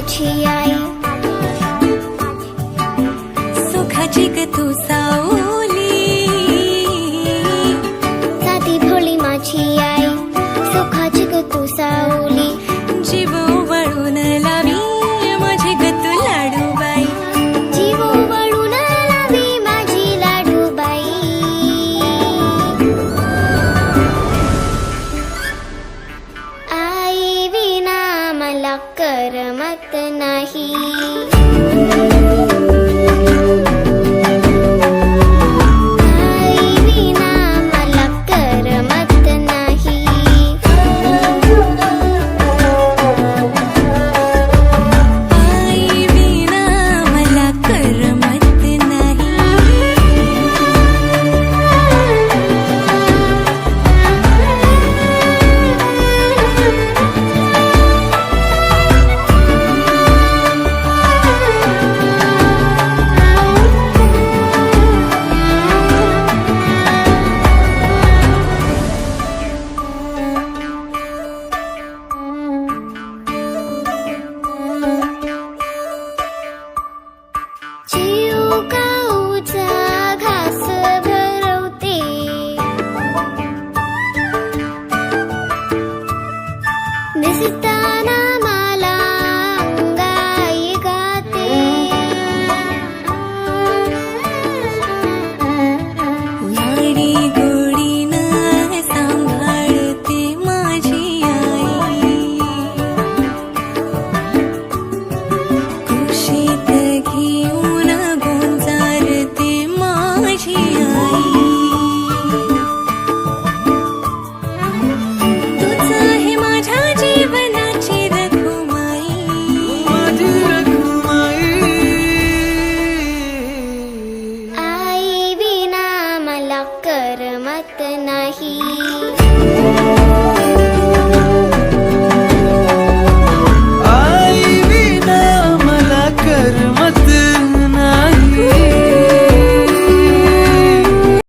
माझी आई, सुखाची ग तू सावली, साधी भोळी माझी आई, सुखाची ग तू सावली, जीव वळून लावी माझी ग तू लाडूबाई, जीव वळून लावी माझी लाडूबाई. आई विना मला करमत नाही, आई विना मला करमत नाही, आई विना मला करमत नाही. चिवकाऊचा घास भरवते, दिसताना मला अंगाई गाते, लाडी गोडीनं सांभाळते माझी आई, कुशीत घेऊन गोंजारते माझी आई. तूच आहे माझ्या जीवनाची रखुमाई, आई विना मला करमत नाही.